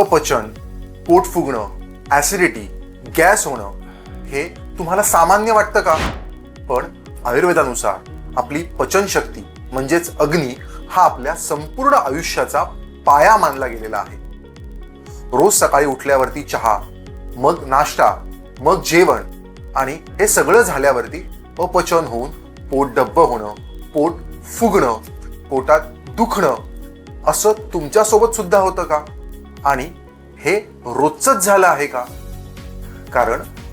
अपचन, पोट फुगणं, acidity, gas होणं हे तुम्हाला सामान्य वाटतं का? पण आयुर्वेदानुसार आपली पचनशक्ती म्हणजेच अग्नी हा आपल्या संपूर्ण आयुष्याचा पाया मानला गेलेला आहे. रोज सकाळी उठल्यावरती चहा, मग नाश्ता, मग जेवण आणि हे सगळं झाल्यावरती अपचन होऊन पोट डब्बं होणं, पोट फुगणं, पोटात दुखणं असं तुमच्यासोबत सुद्धा होतं का? आणि हे रोजचंच झालं आहे का?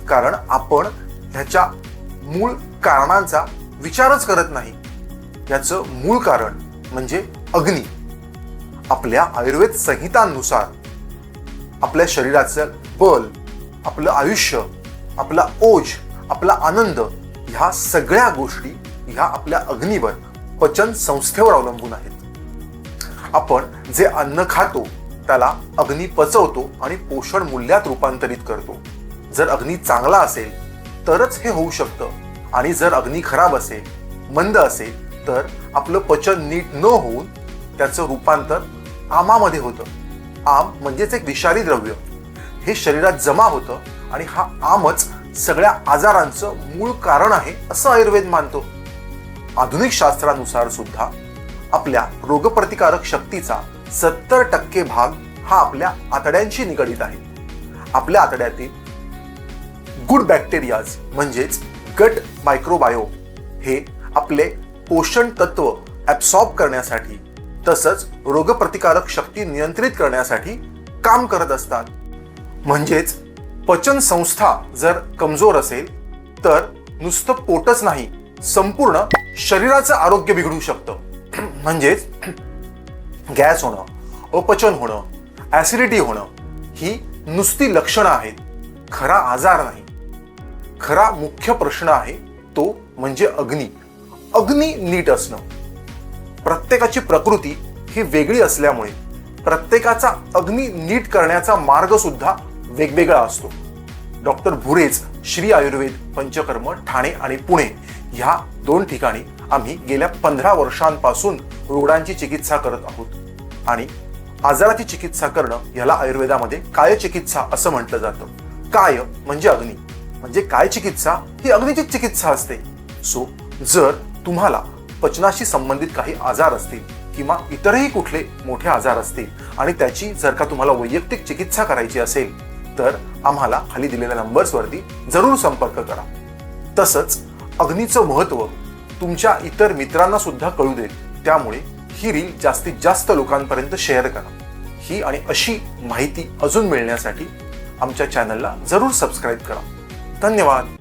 कारण आपण ह्याच्या मूळ कारणांचा विचारच करत नाही. याचं मूळ कारण म्हणजे अग्नी. आपल्या आयुर्वेद संहितांनुसार आपल्या शरीराचं बल, आपलं आयुष्य, आपला ओज, आपला आनंद ह्या सगळ्या गोष्टी ह्या आपल्या अग्नीवर, पचन संस्थेवर अवलंबून आहेत. आपण जे अन्न खातो त्याला अग्नी पचवतो आणि पोषण मूल्यात रूपांतरित करतो. जर अग्नी चांगला असेल तरच हे होऊ शकतं, आणि जर अग्नी खराब असेल, मंद असेल तर आपलं पचन नीट न होऊन त्याचं रूपांतर आमामध्ये होतं. आम म्हणजेच एक विषारी द्रव्य हे शरीरात जमा होतं आणि हा आमच सगळ्या आजारांचं मूळ कारण आहे असं आयुर्वेद मानतो. आधुनिक शास्त्रानुसार सुद्धा आपल्या रोगप्रतिकारक शक्तीचा 70% भाग हा आपल्या आतड्यांशी निगडित आहे. आपल्या आतड्यातील गुड बॅक्टेरियाज म्हणजेच गट मायक्रोबायोम हे आपले पोषण तत्व ॲब्सॉर्ब करण्यासाठी तसंच रोगप्रतिकारक शक्ती नियंत्रित करण्यासाठी काम करत असतात. म्हणजेच पचन संस्था जर कमजोर असेल तर नुसतं पोटच नाही, संपूर्ण शरीराचं आरोग्य बिघडू शकतं. म्हणजेच गॅस होणं, अपचन होणं, ॲसिडिटी होणं ही नुसती लक्षणं आहेत, खरा आजार नाही. खरा मुख्य प्रश्न आहे तो म्हणजे अग्नी. अग्नी नीट असणं. प्रत्येकाची प्रकृती ही वेगळी असल्यामुळे प्रत्येकाचा अग्नी नीट करण्याचा मार्ग सुद्धा वेगवेगळा असतो. डॉक्टर भुरेज श्री आयुर्वेद पंचकर्म ठाणे आणि पुणे ह्या 2 ठिकाणी आम्ही गेल्या 15 वर्षांपासून रुग्णांची चिकित्सा करत आहोत. आणि आजाराची चिकित्सा करणं याला आयुर्वेदामध्ये कायचिकित्सा असं म्हटलं जातं. काय म्हणजे अग्नी, म्हणजे काय चिकित्सा ही अग्नीचीच चिकित्सा असते. सो जर तुम्हाला पचनाशी संबंधित काही आजार असतील किंवा इतरही कुठले मोठे आजार असतील आणि त्याची जर का तुम्हाला वैयक्तिक चिकित्सा करायची असेल तर आम्हाला खाली दिलेल्या नंबर्सवरती जरूर संपर्क करा. तसंच अग्नीचं महत्त्व तुमच्या इतर मित्रांना सुद्धा कळू देईल. त्यामुळे ही रील जास्तीत जास्त लोकांपर्यंत शेअर करा. ही आणि अशी माहिती अजून मिळण्यासाठी आमच्या चॅनलला जरूर सबस्क्राईब करा. धन्यवाद.